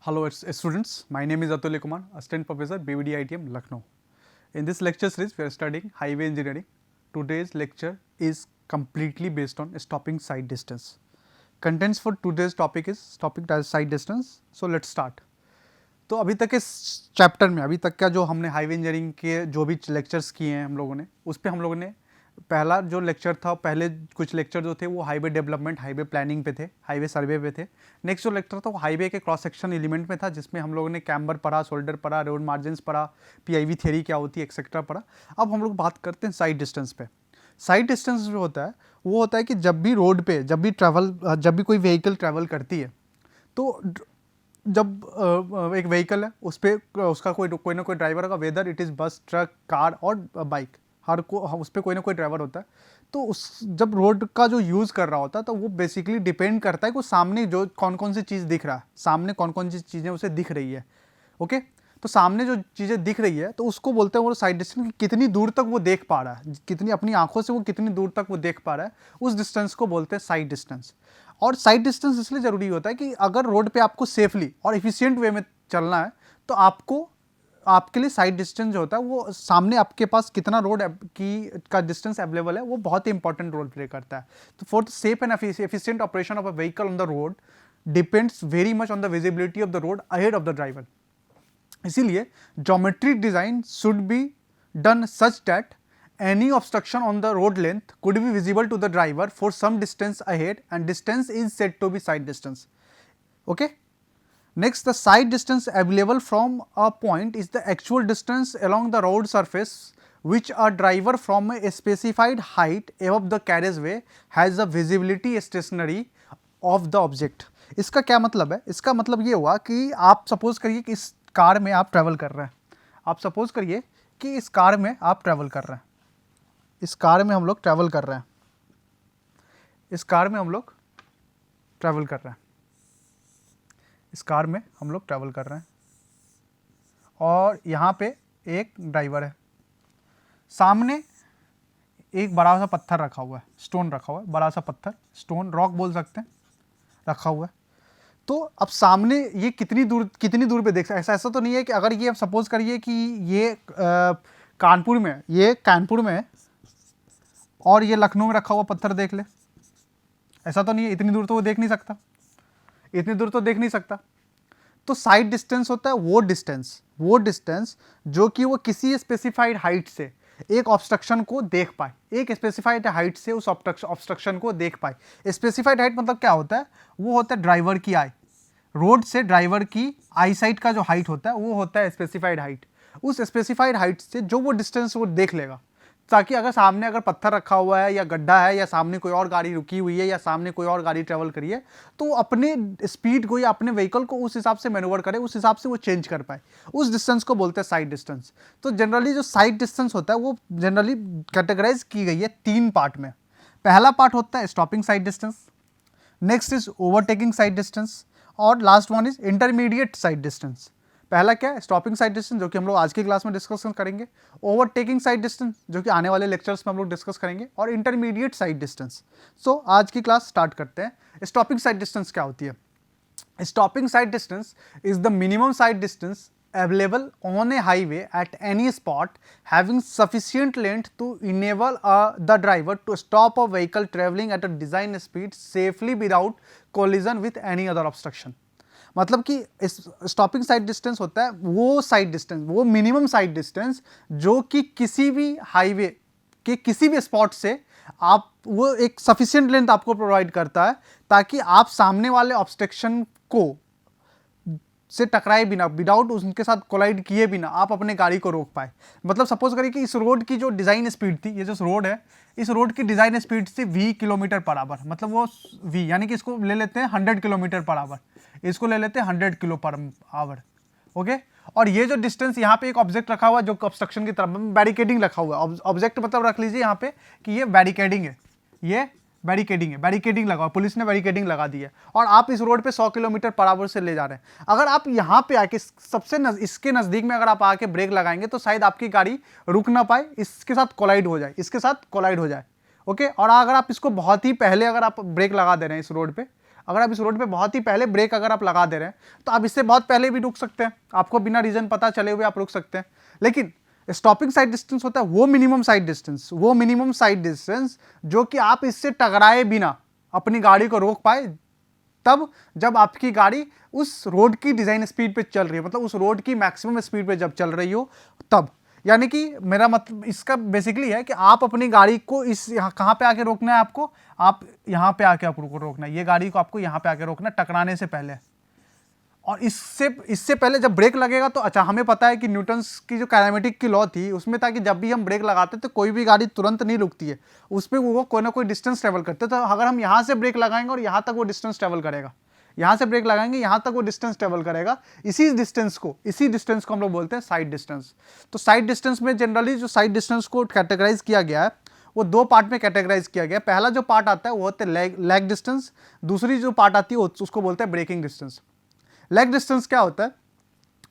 Hello students, my name is Atulya Kumar, Assistant Professor, BVD ITM, Lucknow. In this lecture series, we are studying highway engineering. Today's lecture is completely based on stopping sight distance. Contents for today's topic is stopping sight distance. So let's start. तो अभी तक इस chapter में अभी तक का जो हमने हाईवे इंजीनियरिंग के जो भी लेक्चर्स किए हैं हम लोगों ने उस पर हम लोगों ने पहला जो लेक्चर था पहले कुछ लेक्चर जो थे वो हाईवे डेवलपमेंट हाईवे प्लानिंग पे थे, हाईवे सर्वे पे थे। नेक्स्ट जो लेक्चर था वो हाईवे के क्रॉस सेक्शन एलिमेंट में था जिसमें हम लोगों ने कैम्बर पढ़ा, शोल्डर पढ़ा, रोड मार्जिन्स पढ़ा, पीआईवी थ्योरी क्या होती है एक्सेट्रा पढ़ा। अब हम लोग बात करते हैं साइड डिस्टेंस पे। साइड डिस्टेंस जो होता है वो होता है कि जब भी रोड पे जब भी कोई व्हीकल ट्रैवल करती है तो जब एक व्हीकल है उस पर उसका कोई ना कोई ड्राइवर होगा, वेदर इट इज़ बस, ट्रक, कार और बाइक, उस पर कोई ना कोई ड्राइवर होता है। तो उस जब रोड का जो यूज़ कर रहा होता है तो वो बेसिकली डिपेंड करता है कि सामने जो कौन कौन सी चीज़ दिख रहा है, सामने कौन कौन सी चीज़ें उसे दिख रही है। ओके, तो सामने जो चीज़ें दिख रही है तो उसको बोलते हैं वो साइड डिस्टेंस, कि कितनी दूर तक वो देख पा रहा है, कितनी अपनी आंखों से वो कितनी दूर तक वो देख पा रहा है, उस डिस्टेंस को बोलते हैं साइड डिस्टेंस। और साइड डिस्टेंस इसलिए ज़रूरी होता है कि अगर रोड पे आपको सेफली और इफिशिएंट वे में चलना है तो आपके लिए साइड डिस्टेंस जो होता है वो सामने आपके पास कितना रोड का डिस्टेंस अवेलेबल है वो बहुत ही इंपॉर्टेंट रोल प्ले करता है। तो for the safe and efficient operation of a vehicle on the road depends very much on the visibility of the road ahead of the driver. इसीलिए geometric design should be done such that any obstruction on the road length could be visible to the driver for some distance ahead, and distance is said to be side distance. Okay. Next, the side distance available from a point is the actual distance along the road surface which a driver from a specified height above the carriageway has a visibility stationary of the object. इसका क्या मतलब है? इसका मतलब ये हुआ कि आप सपोज करिए कि इस कार में आप ट्रैवल कर रहे हैं, आप सपोज करिए कि इस कार में आप ट्रैवल कर रहे हैं, इस कार में हम लोग ट्रैवल कर रहे हैं, इस कार में हम लोग ट्रैवल कर रहे हैं, इस कार में हम लोग ट्रैवल कर रहे हैं और यहाँ पे एक ड्राइवर है, सामने एक बड़ा सा पत्थर रखा हुआ है, स्टोन रखा हुआ है, बड़ा सा पत्थर, स्टोन, रॉक बोल सकते हैं, रखा हुआ है। तो अब सामने ये कितनी दूर पे देख सकते, ऐसा तो नहीं है कि अगर ये सपोज करिए कि ये कानपुर में है और ये लखनऊ में रखा हुआ पत्थर देख ले, ऐसा तो नहीं है, इतनी दूर तो वो देख नहीं सकता, इतनी दूर तो देख नहीं सकता। तो साइड डिस्टेंस होता है वो डिस्टेंस जो कि वो किसी स्पेसिफाइड हाइट से एक ऑब्स्ट्रक्शन को देख पाए, एक स्पेसिफाइड हाइट से उस ऑब्स्ट्रक्शन को देख पाए। स्पेसिफाइड हाइट मतलब क्या होता है? वो होता है ड्राइवर की आई, रोड से ड्राइवर की आई साइट का जो हाइट होता है वो होता है स्पेसिफाइड हाइट। उस स्पेसिफाइड हाइट से जो वो डिस्टेंस वो देख लेगा, ताकि अगर सामने अगर पत्थर रखा हुआ है या गड्ढा है या सामने कोई और गाड़ी रुकी हुई है या सामने कोई और गाड़ी ट्रेवल करी है तो वो अपने स्पीड को या अपने व्हीकल को उस हिसाब से मैनूवर करे, उस हिसाब से वो चेंज कर पाए। उस डिस्टेंस को बोलते हैं साइड डिस्टेंस। तो जनरली जो साइड डिस्टेंस होता है वो जनरली कैटेगराइज की गई है 3 पार्ट में। पहला पार्ट होता है stopping side distance, next is overtaking side distance और last one is intermediate side distance. पहला क्या है? स्टॉपिंग साइड डिस्टेंस, जो कि हम लोग आज की क्लास में डिस्कस करेंगे। ओवरटेकिंग साइड डिस्टेंस, जो कि आने वाले लेक्चर्स में हम लोग डिस्कस करेंगे, और इंटरमीडिएट साइड डिस्टेंस। सो आज की क्लास स्टार्ट करते हैं। स्टॉपिंग साइड डिस्टेंस क्या होती है? Stopping side distance is the minimum side distance available on a highway at any spot having sufficient length to enable the driver to stop a vehicle traveling at a design speed safely without collision with any other obstruction. मतलब कि stopping side distance होता है वो side distance, वो minimum side distance जो कि किसी भी हाईवे के किसी भी स्पॉट से आप वो एक सफिशिएंट लेंथ आपको प्रोवाइड करता है ताकि आप सामने वाले ऑब्स्ट्रक्शन को से टकराए बिना, विदाउट उनके साथ कोलाइड किए बिना आप अपने गाड़ी को रोक पाए। मतलब सपोज करिए कि इस रोड की जो डिज़ाइन स्पीड थी, ये जो रोड है, इस रोड की डिज़ाइन स्पीड थी 20 किलोमीटर पर आवर, मतलब वो v यानी कि इसको ले लेते हैं 100 किलोमीटर पर आवर, इसको ले लेते हैं 100 किलो पर आवर। ओके, और ये जो डिस्टेंस यहाँ पे एक ऑब्जेक्ट रखा हुआ है जो ऑब्स्ट्रक्शन की तरफ बैरिकेडिंग रखा हुआ है, ऑब्जेक्ट मतलब रख लीजिए यहाँ पे कि ये बैरिकेडिंग है, ये बैरिकेडिंग है, बैरिकेडिंग लगा, पुलिस ने बैरिकेडिंग लगा दी है और आप इस रोड पे 100 किलोमीटर पर आवर से ले जा रहे हैं। अगर आप यहाँ पे आके इसके नज़दीक में अगर आप आके ब्रेक लगाएंगे तो शायद आपकी गाड़ी रुक ना पाए, इसके साथ कोलाइड हो जाए, इसके साथ कोलाइड हो जाए। ओके, और अगर आप इसको बहुत ही पहले अगर आप ब्रेक लगा दे रहे हैं इस रोड पे, अगर आप इस रोड पे बहुत ही पहले ब्रेक अगर आप लगा दे रहे हैं तो आप इससे बहुत पहले भी रुक सकते हैं, आपको बिना रीजन पता चले हुए आप रुक सकते हैं। लेकिन स्टॉपिंग साइड डिस्टेंस होता है वो मिनिमम साइड डिस्टेंस जो कि आप इससे टकराए बिना अपनी गाड़ी को रोक पाए, तब जब आपकी गाड़ी उस रोड की डिजाइन स्पीड पे चल रही है, मतलब उस रोड की मैक्सिमम स्पीड पे जब चल रही हो तब। यानी कि मेरा मतलब इसका बेसिकली है कि आप अपनी गाड़ी को इस यहाँ कहाँ पे आके रोकना है, आपको आप यहाँ पे आके आपको रोकना है, ये गाड़ी को आपको यहाँ पे आके रोकना है टकराने से पहले। और इससे पहले जब ब्रेक लगेगा तो अच्छा, हमें पता है कि न्यूटन्स की जो काइनेमेटिक की लॉ थी उसमें था कि जब भी हम ब्रेक लगाते तो कोई भी गाड़ी तुरंत नहीं रुकती है, उस पर वो कोई ना कोई डिस्टेंस ट्रेवल करते। तो अगर हम यहाँ से ब्रेक लगाएंगे और यहाँ तक वो डिस्टेंस ट्रेवल करेगा, यहाँ से ब्रेक लगाएंगे यहाँ तक वो डिस्टेंस ट्रेवल करेगा, इसी डिस्टेंस को हम लोग बोलते हैं साइड डिस्टेंस। तो साइड डिस्टेंस में जनरली जो साइड डिस्टेंस को कैटेगराइज किया गया है वो दो पार्ट में कैटेगराइज किया गया है। पहला जो पार्ट आता है वो होता है लेग डिस्टेंस, दूसरी जो पार्ट आती है उसको बोलते हैं ब्रेकिंग डिस्टेंस। लेग डिस्टेंस क्या होता है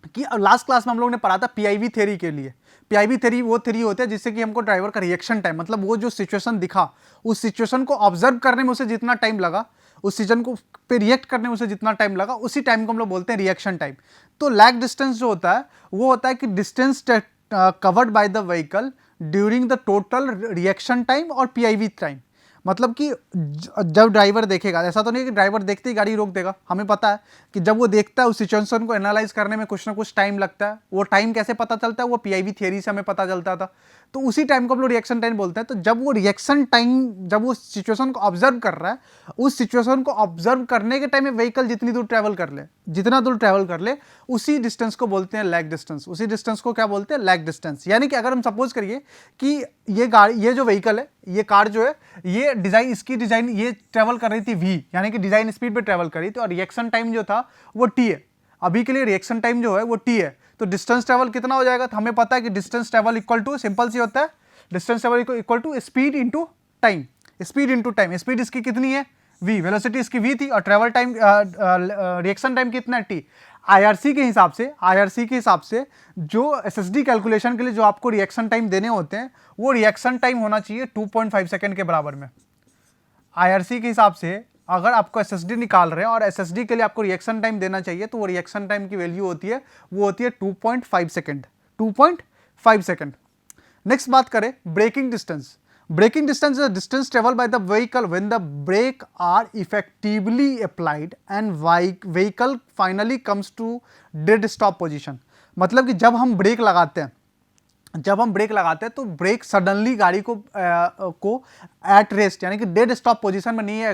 कि लास्ट क्लास में हम लोग ने पढ़ा था पीआईवी थ्योरी के लिए। पीआईवी थ्योरी वो थ्योरी होता है जिससे कि हमको ड्राइवर का रिएक्शन टाइम, मतलब वो जो सिचुएशन दिखा उस सिचुएशन को ऑब्जर्व करने में उसे जितना टाइम लगा, उस सिचुएशन को पे रिएक्ट करने में उसे जितना टाइम लगा, उसी टाइम को हम लोग बोलते हैं रिएक्शन टाइम। तो लैग डिस्टेंस जो होता है वो होता है कि distance covered by the vehicle during the total reaction time और पीआईवी टाइम। मतलब कि जब ड्राइवर देखेगा, ऐसा तो नहीं कि ड्राइवर देखते ही गाड़ी रोक देगा, हमें पता है कि जब वो देखता है उस सिचुएशन को एनालाइज करने में कुछ ना कुछ टाइम लगता है। वो टाइम कैसे पता चलता है, वो पीआईवी थ्योरी से हमें पता चलता था। तो उसी टाइम को हम लोग रिएक्शन टाइम बोलते हैं। तो जब वो रिएक्शन टाइम, जब वो सिचुएशन को ऑब्जर्व कर रहा है, उस सिचुएशन को ऑब्जर्व करने के टाइम में व्हीकल जितनी दूर ट्रैवल कर ले उसी डिस्टेंस को बोलते हैं लैग डिस्टेंस। उसी डिस्टेंस को क्या बोलते हैं, लैग डिस्टेंस। यानी कि अगर हम सपोज करिए कि ये जो व्हीकल है, ये कार जो है, इसकी डिजाइन ये ट्रैवल कर रही थी v, यानी कि डिजाइन स्पीड पे ट्रैवल कर रही थी, और रिएक्शन टाइम जो था वो t है। अभी के लिए रिएक्शन टाइम जो है वो t है। तो डिस्टेंस ट्रैवल कितना हो जाएगा, तो हमें पता है कि distance travel equal to, simple सी होता है, distance travel equal to speed into time. Speed इसकी कितनी है v, वेलोसिटी इसकी v थी, और ट्रैवल टाइम रिएक्शन टाइम कितना है t। आईआरसी के हिसाब से जो एसएसडी कैलकुलेशन के लिए जो आपको रिएक्शन टाइम देने होते हैं वो रिएक्शन टाइम होना चाहिए 2.5 सेकंड के बराबर में। आईआरसी के हिसाब से अगर आपको एसएसडी निकाल रहे हैं और एसएसडी के लिए आपको रिएक्शन टाइम देना चाहिए तो वो रिएक्शन टाइम की वैल्यू होती है 2.5 सेकंड। 2.5 सेकंड। नेक्स्ट बात करें braking distance. Braking distance is a distance traveled by the vehicle when the brake are effectively applied and vehicle finally comes to dead stop position। मतलब कि जब हम break लगाते हैं तो ब्रेक सडनली गाड़ी को एट रेस्ट, यानी कि डेड स्टॉप पोजीशन में नहीं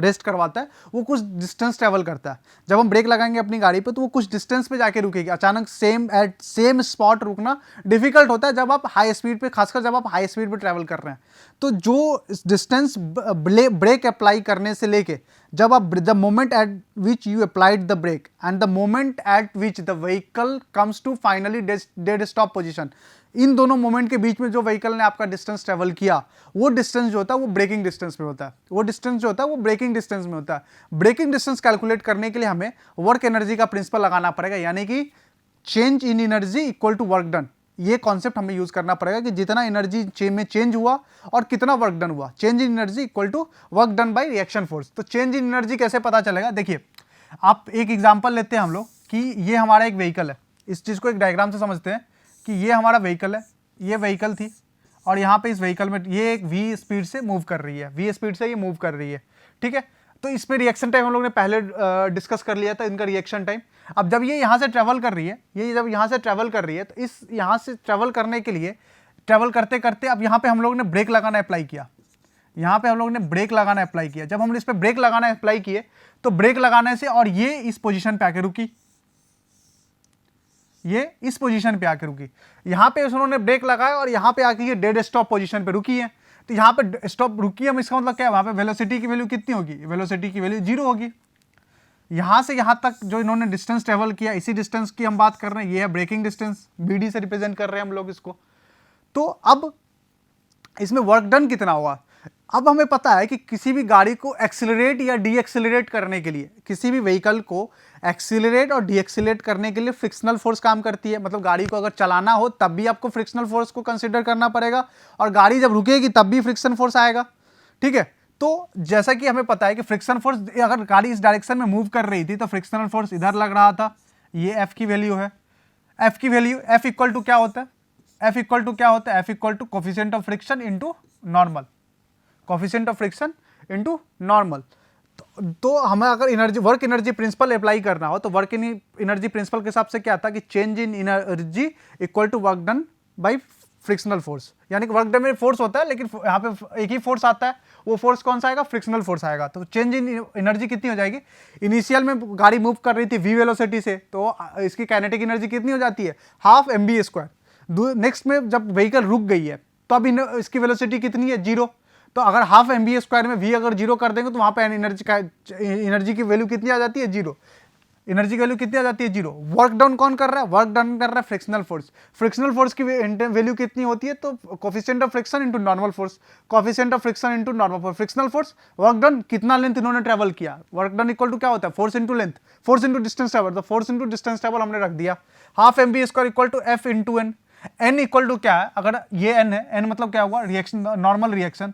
रेस्ट करवाता है, वो कुछ डिस्टेंस ट्रेवल करता है। जब हम ब्रेक लगाएंगे अपनी गाड़ी पे तो वो कुछ डिस्टेंस पे जाके रुकेगी। अचानक सेम स्पॉट रुकना डिफिकल्ट होता है जब आप हाई स्पीड पे, खासकर जब आप हाई स्पीड पे ट्रैवल कर रहे हैं। तो जो डिस्टेंस ब्रेक अप्लाई करने से लेके the moment at which you applied the brake and the moment at which the vehicle comes to finally dead stop position, इन दोनों मोमेंट के बीच में जो व्हीकल ने आपका डिस्टेंस ट्रेवल किया वो डिस्टेंस जो होता है वो ब्रेकिंग डिस्टेंस में होता है। ब्रेकिंग डिस्टेंस में होता है। ब्रेकिंग डिस्टेंस कैलकुलेट करने के लिए हमें वर्क एनर्जी का प्रिंसिपल लगाना पड़ेगा, यानी कि change in energy equal to work done. ये कॉन्सेप्ट हमें यूज करना पड़ेगा कि जितना एनर्जी में चेंज हुआ और कितना वर्क डन हुआ, change in energy equal to work done by reaction force. तो चेंज इन एनर्जी कैसे पता चलेगा, देखिए आप एक एग्जांपल लेते हैं हम लोग कि ये हमारा एक व्हीकल है। इस चीज को एक डायग्राम से समझते हैं कि ये हमारा व्हीकल है, ये व्हीकल थी, और यहाँ पे इस व्हीकल में ये एक v स्पीड से मूव कर रही है, ठीक है। तो इस पे रिएक्शन टाइम हम लोग ने पहले डिस्कस कर लिया था, इनका रिएक्शन टाइम। अब जब ये यहाँ से ट्रेवल कर रही है, तो इस यहाँ से ट्रेवल करने के लिए ट्रेवल करते करते अब यहाँ पे हम लोग ने ब्रेक लगाना अप्लाई किया। जब हमने इस पे ब्रेक लगाना अप्लाई किए तो ब्रेक लगाने से और ये इस पोजीशन पे आके रुकी, यहाँ पे उन्होंने ब्रेक लगाया और यहाँ पे आके ये डेड स्टॉप पोजीशन पे रुकी है। तो यहाँ पे स्टॉप रुकी है, इसका मतलब क्या है, वहाँ पे वेलोसिटी की वैल्यू कितनी होगी, वेलोसिटी की वैल्यू 0 होगी। यहाँ से यहाँ तक जो इन्होंने डिस्टेंस ट्रेवल किया, इसी डिस्टेंस की हम बात कर रहे हैं, ये है ब्रेकिंग डिस्टेंस, BD से रिप्रेजेंट कर रहे हैं हम लोग इसको। तो अब इसमें वर्क डन कितना होगा। अब हमें पता है कि किसी भी गाड़ी को एक्सीलरेट या डी एक्सीलरेट करने के लिए, किसी भी व्हीकल को एक्सीलरेट और डी एक्सीलरेट करने के लिए फ्रिक्शनल फोर्स काम करती है। मतलब गाड़ी को अगर चलाना हो तब भी आपको फ्रिक्शनल फोर्स को कंसीडर करना पड़ेगा, और गाड़ी जब रुकेगी तब भी फ्रिक्शन फोर्स आएगा, ठीक है। तो जैसा कि हमें पता है कि फ्रिक्शन फोर्स, अगर गाड़ी इस डायरेक्शन में मूव कर रही थी तो फ्रिक्शनल फोर्स इधर लग रहा था, ये F की वैल्यू है। F की वैल्यू F इक्वल टू क्या होता है, F इक्वल टू क्या होता है, F equal to coefficient of friction into normal, coefficient of friction into normal. तो हमें अगर energy work energy principle apply करना हो तो वर्क एनर्जी प्रिंसिपल के हिसाब से क्या था कि change in energy equal to work done by frictional force, यानी कि वर्क डन में फोर्स होता है लेकिन यहाँ पे एक ही फोर्स आता है, वो फोर्स कौन सा आएगा, फ्रिक्शनल फोर्स आएगा। तो चेंज इन एनर्जी कितनी हो जाएगी, इनिशियल में गाड़ी मूव कर रही थी v वेलोसिटी से, तो इसकी काइनेटिक एनर्जी कितनी हो जाती है, हाफ mv²। नेक्स्ट में जब व्हीकल रुक गई है तो अब इसकी वेलोसिटी कितनी है, 0। तो अगर हाफ mv² में v अगर 0 कर देंगे तो वहां पे एनर्जी की वैल्यू कितनी आ जाती है, 0। एनर्जी की वैल्यू कितनी आ जाती है, 0। वर्क डाउन कौन कर रहा है, वर्क डाउन कर रहा है फ्रिक्शनल फोर्स। फ्रिक्शनल फोर्स की वैल्यू कितनी होती है, तो coefficient of friction into normal force, coefficient of friction into normal force. Frictional force, work done, कितना लेंथ इन्होंने ट्रेवल किया, वर्क डन इक्वल टू क्या होता है, force into length, force into distance travel. तो फोर्स इनटू डिस्टेंस ट्रेवल हमने रख दिया, half mv² equal to F into n। n equal to क्या है, अगर ये n है, n मतलब क्या हुआ, रिएक्शन, नॉर्मल रिएक्शन।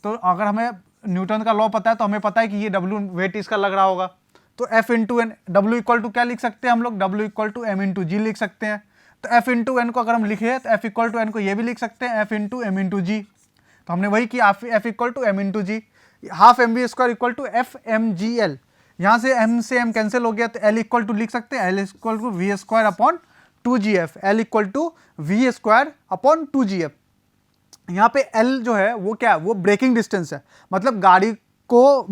तो अगर हमें न्यूटन का लॉ पता है तो हमें पता है कि ये W वेट इसका लग रहा होगा, तो F into N, W equal to क्या लिख सकते हैं हम लोग, W equal to M into g लिख सकते हैं। तो F इंटू एन को अगर हम लिखे तो F इक्वल टू एन को ये भी लिख सकते हैं F into M into G. तो हमने वही किया, F equal to M into G, half mv² equal to F mgl। यहाँ से M से M कैंसिल हो गया तो L इक्वल टू लिख सकते हैं L equal to v² upon 2gf, L equal to v² upon 2gf। यहाँ पे L जो है वो क्या है, वो ब्रेकिंग डिस्टेंस है, मतलब गाड़ी को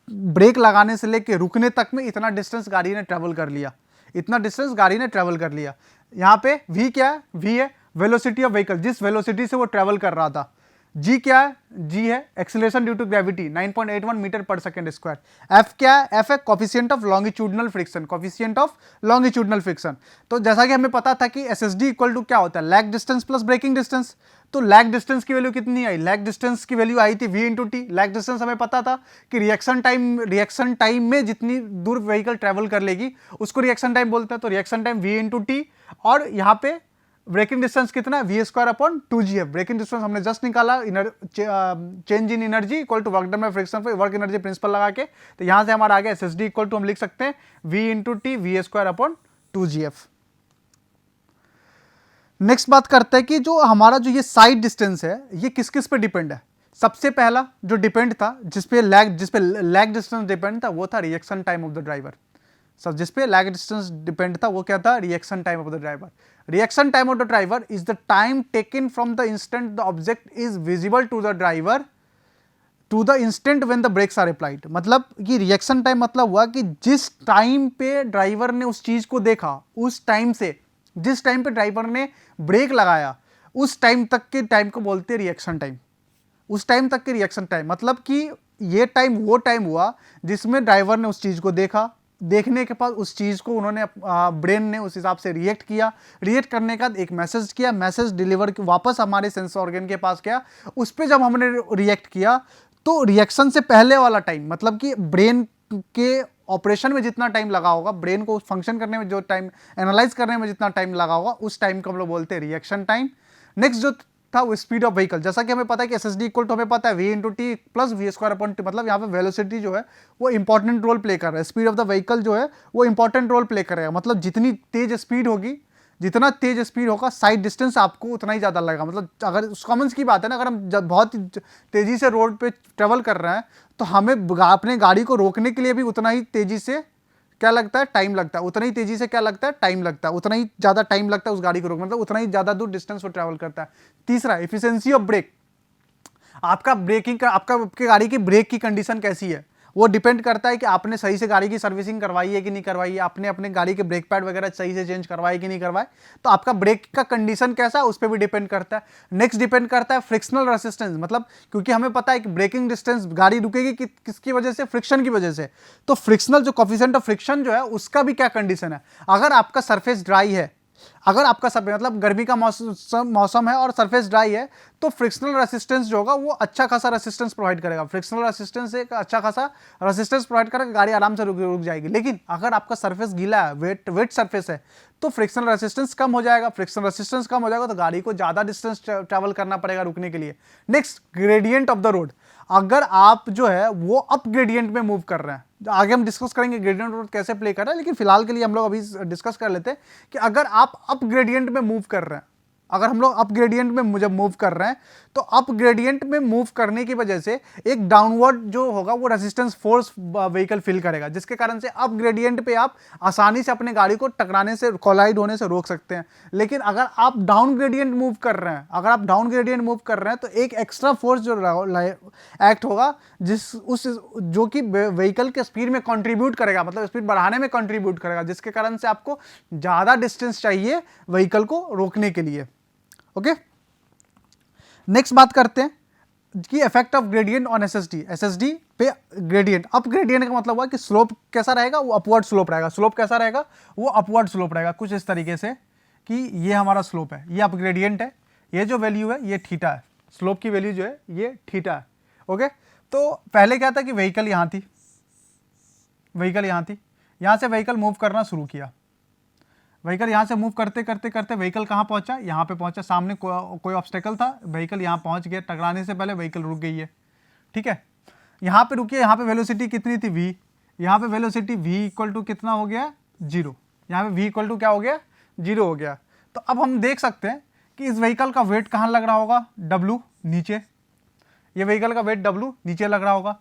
ब्रेक लगाने से लेके रुकने तक में इतना डिस्टेंस गाड़ी ने ट्रेवल कर लिया, इतना डिस्टेंस गाड़ी ने ट्रेवल कर लिया। यहाँ पे v क्या है, v है वेलोसिटी ऑफ व्हीकल, जिस वेलोसिटी से वो ट्रेवल कर रहा था। g क्या है, g है acceleration due to gravity 9.81 metre per second square. f क्या है, f है coefficient of longitudinal friction, coefficient of longitudinal friction. तो जैसा कि हमें पता था कि SSD इक्वल टू क्या होता है, lag distance plus braking distance. तो लैग डिस्टेंस की वैल्यू कितनी आई, लैग डिस्टेंस की वैल्यू आई थी v into T. Lag distance हमें पता था कि रिएक्शन टाइम में जितनी दूर व्हीकल ट्रेवल कर लेगी उसको रिएक्शन टाइम बोलते हैं, तो reaction time v into T. और यहाँ पे ब्रेकिंग डिस्टेंस कितना है, v² upon 2gf। Braking distance हमने जस्ट निकाला, change in energy equal to work done by friction पे वर्क एनर्जी प्रिंसिपल लगा के। तो यहाँ से हमारा आ गया SSD इक्वल टू हम लिख सकते हैं v into T v² upon 2gf। Next बात करते हैं कि जो हमारा जो ये साइड डिस्टेंस है ये किस किस पे डिपेंड है। सबसे पहला जो डिपेंड था, जिसपे लैग डिस्टेंस डिपेंड था, वो था reaction time of the driver. सब जिस पे लैग डिस्टेंस डिपेंड था वो क्या था, reaction time of the driver. Reaction time of the driver is the time taken from the instant the object is visible to the driver to the instant when the brakes are applied. मतलब कि reaction time मतलब हुआ कि जिस time पे driver ने उस चीज को देखा, उस टाइम से जिस टाइम पे ड्राइवर ने ब्रेक लगाया उस टाइम तक के टाइम को बोलते हैं रिएक्शन टाइम। उस टाइम तक के रिएक्शन टाइम मतलब कि ये टाइम वो टाइम हुआ जिसमें ड्राइवर ने उस चीज को देखा, देखने के बाद उस चीज को उन्होंने ब्रेन ने उस हिसाब से रिएक्ट किया, रिएक्ट करने के बाद एक मैसेज किया, मैसेज डिलीवर वापस हमारे सेंस ऑर्गन के पास गया, उस पर जब हमने रिएक्ट किया तो रिएक्शन से पहले वाला टाइम मतलब कि ब्रेन के ऑपरेशन में जितना टाइम लगा होगा, ब्रेन को फंक्शन करने में जो टाइम, एनालाइज करने में जितना टाइम लगा होगा, उस टाइम को हम लोग बोलते हैं रिएक्शन टाइम। नेक्स्ट जो था वो स्पीड ऑफ व्हीकल, जैसा कि हमें पता है कि SSD इक्वल टू हमें पता है v into T plus v² upon T. मतलब यहाँ पे वेलोसिटी जो है वो इंपॉर्टेंट रोल प्ले कर रहा है, स्पीड ऑफ द व्हीकल जो है वो इंपॉर्टेंट रोल प्ले करेगा। मतलब जितनी तेज स्पीड होगी, जितना तेज स्पीड होगा साइड डिस्टेंस आपको उतना ही ज़्यादा लगेगा। मतलब अगर कॉमन की बात है ना, अगर हम जब बहुत तेज़ी से रोड पे ट्रेवल कर रहे हैं तो हमें अपने गाड़ी को रोकने के लिए भी उतना ही तेज़ी से क्या लगता है, टाइम लगता है। उतना ही तेजी से क्या लगता है, टाइम लगता है। उतना ही ज़्यादा टाइम लगता है उस गाड़ी को रोकने, मतलब उतना ही ज़्यादा दूर डिस्टेंस वो ट्रैवल करता है। तीसरा, एफिशिएंसी ऑफ ब्रेक। आपका ब्रेकिंग का, आपके गाड़ी की ब्रेक की कंडीशन कैसी है वो डिपेंड करता है कि आपने सही से गाड़ी की सर्विसिंग करवाई है कि नहीं करवाई है, आपने अपने गाड़ी के ब्रेक पैड वगैरह सही से चेंज करवाए कि नहीं करवाए, तो आपका ब्रेक का कंडीशन कैसा है उस पर भी डिपेंड करता है। नेक्स्ट डिपेंड करता है फ्रिक्शनल रेसिस्टेंस, मतलब क्योंकि हमें पता है कि ब्रेकिंग डिस्टेंस गाड़ी रुकेगी किसकी वजह से, फ्रिक्शन की वजह से। तो फ्रिक्शनल जो कोफिशिएंट ऑफ फ्रिक्शन जो है उसका भी क्या कंडीशन है। अगर आपका सरफेस ड्राई है, अगर आपका सरफेस मतलब गर्मी का मौसम है और सरफेस ड्राई है, तो फ्रिक्शनल रेसिस्टेंस जो होगा वो अच्छा खासा रेसिस्टेंस प्रोवाइड करेगा। फ्रिक्शनल रेसिस्टेंस एक अच्छा खासा रेसिस्टेंस प्रोवाइड करेगा, गाड़ी आराम से रुक जाएगी। लेकिन अगर आपका सरफेस गीला है, वेट सरफेस है, तो फ्रिक्शनल रेसिस्टेंस कम हो जाएगा। फ्रिक्शनल रेसिस्टेंस कम हो जाएगा तो गाड़ी को ज़्यादा डिस्टेंस ट्रैवल करना पड़ेगा रुकने के लिए। Next, gradient of the road. अगर आप जो है वो अप ग्रेडियंट में मूव कर रहे हैं, आगे हम डिस्कस करेंगे ग्रेडियंट रोड कैसे प्ले कर रहा है, लेकिन फिलहाल के लिए हम लोग अभी डिस्कस कर लेते हैं कि अगर आप अप ग्रेडियंट में मूव कर रहे हैं, अगर हम लोग अप ग्रेडियंट में जब मूव कर रहे हैं तो अप ग्रेडियंट में मूव करने की वजह से एक डाउनवर्ड जो होगा वो रेजिस्टेंस फोर्स व्हीकल फील करेगा, जिसके कारण से अप ग्रेडियंट पे आप आसानी से अपने गाड़ी को टकराने से, कोलाइड होने से रोक सकते हैं। लेकिन अगर आप डाउन ग्रेडियंट मूव कर रहे हैं, अगर आप डाउन ग्रेडियंट मूव कर रहे हैं तो एक एक्स्ट्रा फोर्स जो एक्ट होगा जो कि व्हीकल के स्पीड में कंट्रीब्यूट करेगा, मतलब स्पीड बढ़ाने में कंट्रीब्यूट करेगा, जिसके कारण से आपको ज़्यादा डिस्टेंस चाहिए व्हीकल को रोकने के लिए। ओके, नेक्स्ट बात करते हैं कि effect of gradient on SSD. SSD पे ग्रेडियंट, अप ग्रेडियंट का मतलब हुआ कि स्लोप कैसा रहेगा, वो अपवर्ड स्लोप रहेगा। स्लोप कैसा रहेगा, वो अपवर्ड स्लोप रहेगा, कुछ इस तरीके से कि ये हमारा स्लोप है, ये अप ग्रेडियंट है, ये जो वैल्यू है ये थीटा है, स्लोप की वैल्यू जो है ये थीटा है। ओके, तो पहले क्या था कि व्हीकल यहाँ थी, व्हीकल यहाँ थी, यहाँ से व्हीकल मूव करना शुरू किया, व्हीकल यहाँ से मूव करते करते करते व्हीकल कहाँ पहुँचा, यहाँ पे पहुँचा, सामने कोई ऑब्स्टेकल था, व्हीकल यहाँ पहुँच गया, टकराने से पहले व्हीकल रुक गई है। ठीक है, यहाँ पे रुकी है, यहाँ पे वेलोसिटी कितनी थी v, यहाँ पे वेलोसिटी v इक्वल टू कितना हो गया 0, यहाँ पे v इक्वल टू क्या हो गया 0 हो गया। तो अब हम देख सकते हैं कि इस व्हीकल का वेट कहाँ लग रहा होगा, w नीचे, ये व्हीकल का वेट w नीचे लग रहा होगा।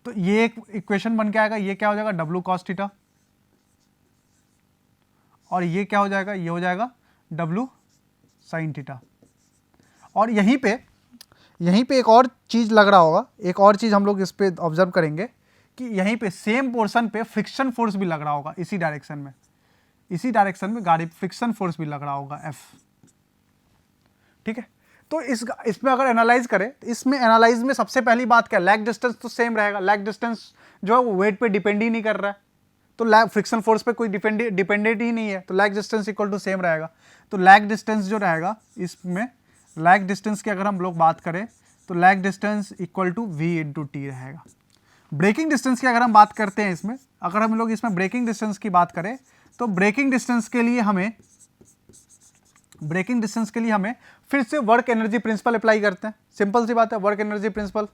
तो ये एक इक्वेशन बन के आएगा, ये क्या हो जाएगा w cos थीटा, और ये क्या हो जाएगा, ये हो जाएगा w sin थीटा। और यहीं पे एक और चीज़ लग रहा होगा, एक और चीज़ हम लोग इस पे ऑब्जर्व करेंगे कि यहीं पे सेम पोर्शन पे फ्रिक्शन फोर्स भी लग रहा होगा, इसी डायरेक्शन में, इसी डायरेक्शन में गाड़ी फ्रिक्शन फोर्स भी लग रहा होगा F। ठीक है, तो इसमें अगर एनालाइज करें तो इसमें एनालाइज में सबसे पहली बात क्या, लैग डिस्टेंस तो सेम रहेगा, लैग डिस्टेंस जो है वो वेट पे डिपेंड ही नहीं कर रहा है, तो लैग फ्रिक्शन फोर्स पे कोई डिपेंडेंट ही नहीं है, तो lag distance equal to same रहेगा। तो लैग डिस्टेंस जो रहेगा इसमें, लैग डिस्टेंस की अगर हम लोग बात करें तो lag distance equal to v into T रहेगा। ब्रेकिंग डिस्टेंस की अगर हम बात करते हैं इसमें, अगर हम लोग इसमें ब्रेकिंग डिस्टेंस की बात करें तो ब्रेकिंग डिस्टेंस के लिए हमें फिर से वर्क एनर्जी प्रिंसिपल अप्लाई करते हैं। सिंपल सी बात है, work energy principle,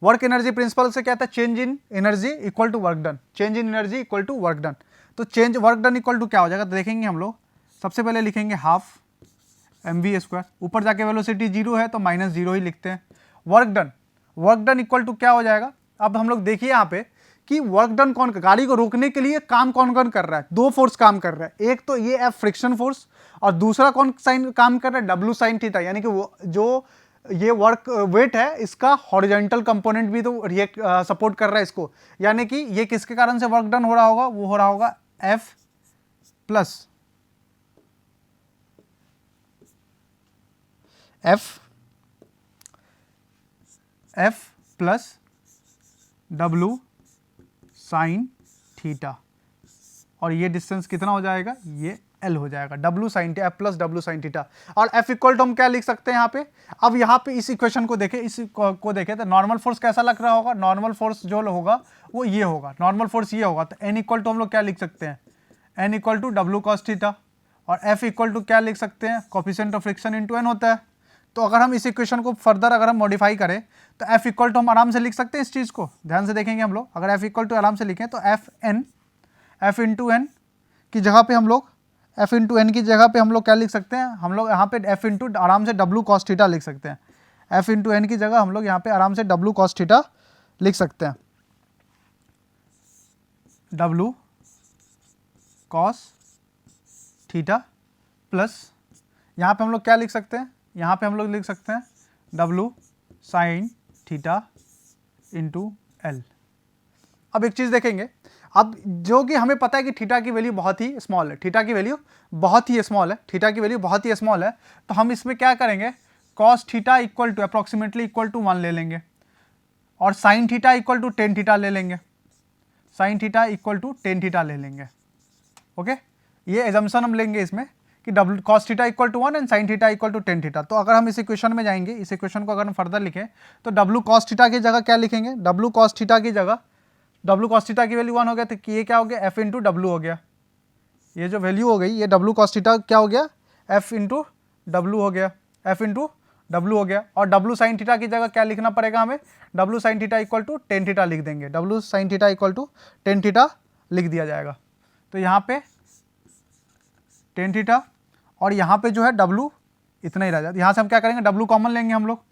work energy principle से क्या था, change in energy equal to work done, change in energy equal to work done. तो change work done equal to क्या हो जाएगा, तो देखेंगे हम लोग, सबसे पहले लिखेंगे हाफ mv², ऊपर जाके वेलोसिटी 0 है तो -0 ही लिखते हैं। वर्क डन इक्वल टू क्या हो जाएगा, अब हम लोग देखिए यहाँ पे कि वर्क डन कौन, गाड़ी को रोकने के लिए काम कौन कौन कर रहा है, दो फोर्स काम कर रहा है, एक तो ये F फ्रिक्शन फोर्स, और दूसरा कौन साइन काम कर रहा है, W साइन थीटा, यानी कि वो जो ये वर्क वेट है इसका हॉरिजॉन्टल कंपोनेंट भी तो रिएक्ट सपोर्ट कर रहा है इसको, यानी कि ये किसके कारण से वर्क डन हो रहा होगा, वो हो रहा होगा F plus W sine theta, और ये डिस्टेंस कितना हो जाएगा, ये L हो जाएगा, W sine F plus W sine theta. और F इक्वल टू हम क्या लिख सकते हैं यहाँ पे, अब यहाँ पे इस इक्वेशन को देखें, तो नॉर्मल फोर्स कैसा लग रहा होगा, नॉर्मल फोर्स जो होगा वो ये होगा, नॉर्मल फोर्स ये होगा, तो N इक्वल टू हम लोग क्या लिख सकते हैं, N equal to W cos theta, और F इक्वल टू क्या लिख सकते हैं, coefficient of friction into N होता है। तो अगर हम इस इक्वेशन को फर्दर अगर हम मॉडिफाई करें तो F इक्वल टू हम आराम से लिख सकते हैं, इस चीज़ को ध्यान से देखेंगे हम लोग, अगर F इक्वल टू आराम से लिखें तो F इंटू N की जगह पे हम लोग क्या लिख सकते हैं, हम लोग यहाँ पे F इंटू आराम से W cos थीटा लिख सकते हैं, F इंटू N की जगह हम लोग यहाँ पे आराम से W cos थीटा लिख सकते हैं, W cos थीटा प्लस यहाँ पे हम लोग क्या लिख सकते हैं, यहाँ पे हम लोग लिख सकते हैं W sine theta into L। अब एक चीज़ देखेंगे, अब जो कि हमें पता है कि थीटा की वैल्यू बहुत ही स्मॉल है, थीटा की वैल्यू बहुत ही स्मॉल है, तो हम इसमें क्या करेंगे, cos theta equal to approximately equal to 1 ले लेंगे, और sin theta equal to tan theta ले लेंगे, ओके, ये एजम्पशन हम लेंगे इसमें कि cos theta equal to 1 and sin theta equal to tan theta. तो अगर हम इस इक्वेशन में जाएंगे, इस इक्वेशन को अगर हम फर्दर लिखें तो W cos थीटा की जगह क्या लिखेंगे, W cos थीटा की वैल्यू 1 हो गया, तो ये क्या हो गया, F इंटू डब्ल्यू हो गया, ये जो वैल्यू हो गई ये W cos थीटा क्या हो गया, F इंटू डब्ल्यू हो गया, F इंटू W हो गया, और W साइन थीटा की जगह क्या लिखना पड़ेगा हमें, W sine theta equal to tan theta लिख देंगे, W sine theta equal to tan theta लिख दिया जाएगा। तो यहाँ पे टेन थीटा और यहाँ पे जो है W इतना ही रह जाता है। यहाँ से हम क्या करेंगे, W कॉमन लेंगे हम लोग,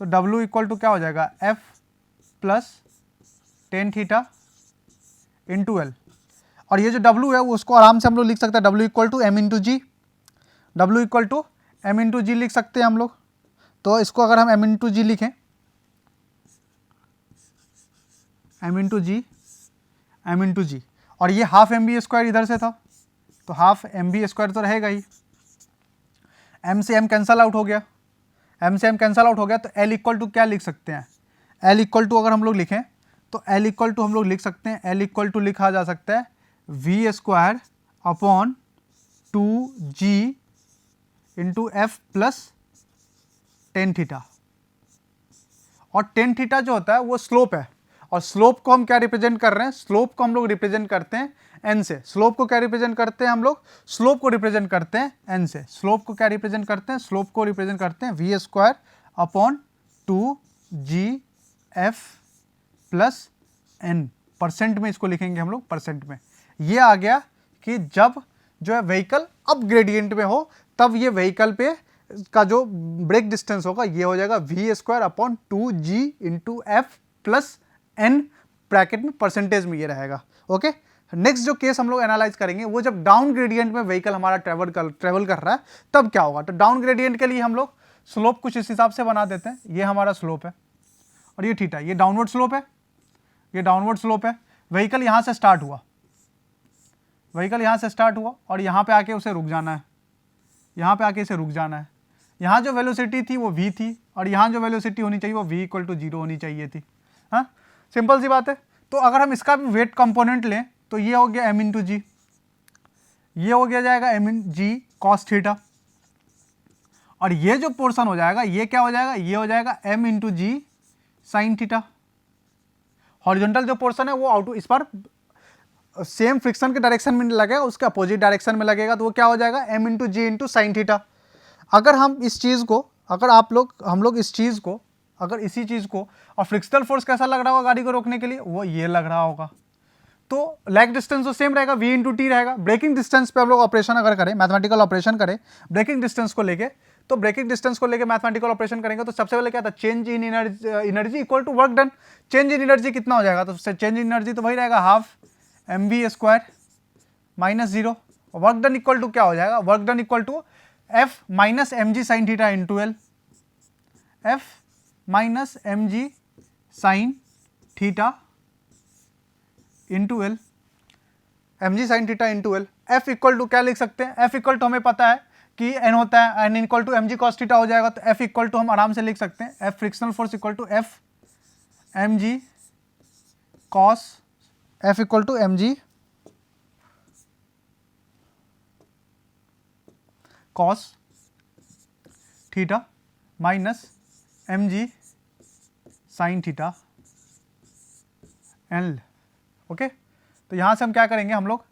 तो W इक्वल टू क्या हो जाएगा, F plus tan theta into L, और ये जो W है वो उसको आराम से हम लोग लिख सकते हैं W equal to m into g, W equal to m into g लिख सकते हैं हम लोग। तो इसको अगर हम एम इंटू जी लिखें, एम इंटू जी, एम इंटू जी, और ये हाफ एम बी स्क्वायर इधर से था, तो हाफ एम बी स्क्वायर तो रहेगा ही, एम से एम कैंसल आउट हो गया, एम से एम कैंसल आउट हो गया, तो एल इक्वल टू क्या लिख सकते हैं, एल इक्वल टू अगर हम लोग लिखें तो एल इक्वल टू हम लोग लिख सकते हैं, एल इक्वल टू लिखा जा सकता है V square upon two G into F plus tan theta, और टेन थीटा जो होता है वो स्लोप है, और स्लोप को हम क्या रिप्रेजेंट कर रहे हैं, स्लोप को हम लोग रिप्रेजेंट करते हैं एन से, स्लोप को क्या रिप्रेजेंट करते हैं हम लोग, स्लोप को रिप्रेजेंट करते हैं एन से, स्लोप को क्या रिप्रेजेंट करते हैं, स्लोप को रिप्रेजेंट करते हैं V square upon two G F plus N, percent में इसको लिखेंगे हम लोग, परसेंट में। ये आ गया कि जब जो है व्हीकल अप ग्रेडियंट में हो तब ये व्हीकल पे का जो ब्रेक डिस्टेंस होगा ये हो जाएगा V square upon two G into F plus N, bracket में परसेंटेज में ये रहेगा। ओके, नेक्स्ट जो केस हम लोग एनालाइज करेंगे वो जब डाउन ग्रेडियंट में व्हीकल हमारा ट्रेवल कर रहा है तब क्या होगा। तो डाउन ग्रेडियंट के लिए हम लोग स्लोप कुछ इस हिसाब से बना देते हैं, ये हमारा स्लोप है और ये थीटा, ये डाउनवर्ड स्लोप है, ये डाउनवर्ड स्लोप है। व्हीकल यहाँ से स्टार्ट हुआ, व्हीकल यहाँ से स्टार्ट हुआ और यहाँ पे आके उसे रुक जाना है, यहाँ पे आके इसे रुक जाना है। यहाँ जो वेलोसिटी थी वो v थी और यहाँ जो वेलोसिटी होनी चाहिए वो v इक्वल टू 0 होनी चाहिए थी। हाँ, सिंपल सी बात है। तो अगर हम इसका भी वेट कंपोनेंट लें तो ये हो गया m इंटू जी, ये हो गया जाएगा m इन जी कॉस थीटा, और ये जो पोर्शन हो जाएगा ये क्या हो जाएगा, ये हो जाएगा m इंटू जी साइन थीटा। हॉरिजॉन्टल जो पोर्शन है वो आउट, इस पर सेम फ्रिक्शन के डायरेक्शन में लगेगा, उसके अपोजिट डायरेक्शन में लगेगा, तो वो क्या हो जाएगा m इंटू जी इंटू साइन थीटा। अगर हम इस चीज़ को, अगर हम लोग इस चीज़ को, अगर इसी चीज़ को, और फ्रिक्शनल फोर्स कैसा लग रहा होगा गाड़ी को रोकने के लिए, वो ये लग रहा होगा, तो लैग डिस्टेंस तो सेम रहेगा, v इंटू टी रहेगा। ब्रेकिंग डिस्टेंस पे हम लोग ऑपरेशन अगर करें, मैथमेटिकल ऑपरेशन करें ब्रेकिंग डिस्टेंस को लेके, तो ब्रेकिंग डिस्टेंस को लेके मैथमेटिकल ऑपरेशन करेंगे तो सबसे पहले क्या था, change in energy equal to work done. Change in energy कितना हो जाएगा, तो चेंज इन एनर्जी तो वही रहेगा half M V square minus 0, work done equal to क्या हो जाएगा, work done equal to F minus M G sine theta into L, F minus M G sine theta into L, M G sine theta into L. F equal to क्या लिख सकते हैं, F equal to हमें पता है कि N होता है, N equal to M G cos theta हो जाएगा, तो एफ इक्वल टू हम आराम से लिख सकते हैं F frictional force equal to F M G cos, F equal to M G cos theta minus M G sine theta L. Okay, तो यहाँ से हम क्या करेंगे हम लोग,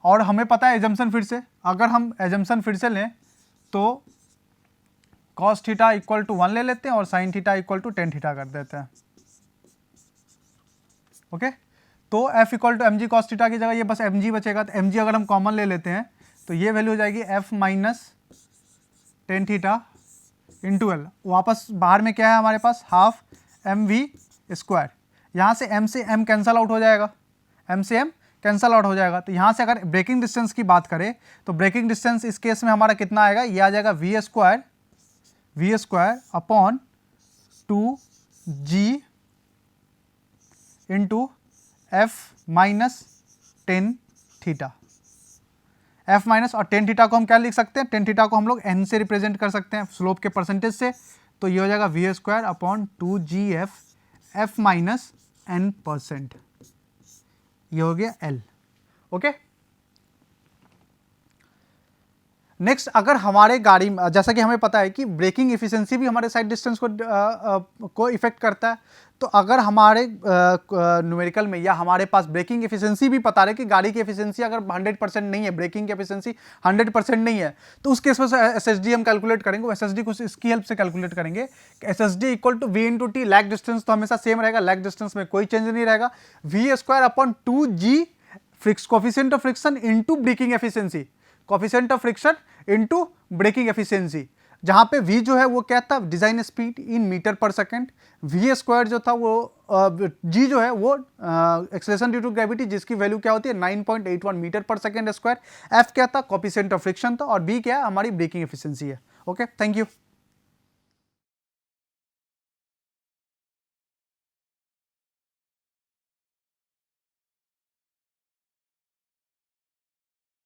और हमें पता है एजम्पशन फिर से, अगर हम एजम्पशन फिर से लें तो कॉस थीटा इक्वल टू 1 ले लेते हैं और sine theta equal to tan theta कर देते हैं। ओके, तो F equal to M G cos theta की जगह ये बस एम जी बचेगा, तो एम जी अगर हम कॉमन ले लेते हैं तो ये वैल्यू हो जाएगी F minus tan theta into L, वापस बाहर में क्या है हमारे पास, हाफ एम वी स्क्वायर, यहाँ से m से m कैंसल आउट हो जाएगा, m से m कैंसल आउट हो जाएगा। तो यहाँ से अगर ब्रेकिंग डिस्टेंस की बात करें तो ब्रेकिंग डिस्टेंस इस केस में हमारा कितना आएगा, ये आ जाएगा V square upon two G into F minus tan theta, F minus और टेन थीटा को हम क्या लिख सकते हैं, टेन थीटा को हम लोग n से रिप्रेजेंट कर सकते हैं स्लोप के परसेंटेज से, तो ये हो जाएगा V square upon two G F minus n percent, ये हो गया L। ओके, नेक्स्ट, अगर हमारे गाड़ी में, जैसा कि हमें पता है कि ब्रेकिंग एफिशिएंसी भी हमारे साइड डिस्टेंस को इफेक्ट करता है, तो अगर हमारे न्यूमेरिकल में या हमारे पास ब्रेकिंग एफिशिएंसी भी पता रहे कि गाड़ी की एफिशिएंसी अगर 100% नहीं है, ब्रेकिंग की एफिशिएंसी 100% नहीं है, तो उस केस में एसएसडी हम कैलकुलेट करेंगे। एसएसडी को इसकी हेल्प से कैलकुलेट करेंगे। SSD equal to V into T, lag distance तो हमेशा सेम रहेगा, लैग डिस्टेंस में कोई चेंज नहीं रहेगा। V square upon 2g coefficient of friction into braking efficiency, coefficient of friction into braking efficiency, जहां पे v जो है वो क्या था, design speed in metre per second, v square जो था वो g जो है वो एक्सेलरेशन ड्यू टू ग्रेविटी, जिसकी वैल्यू क्या होती है 9.81 metre per second square, f क्या था, कोफिशिएंट ऑफ फ्रिक्शन था, और b क्या है, हमारी ब्रेकिंग एफिशिएंसी है। Okay, thank you.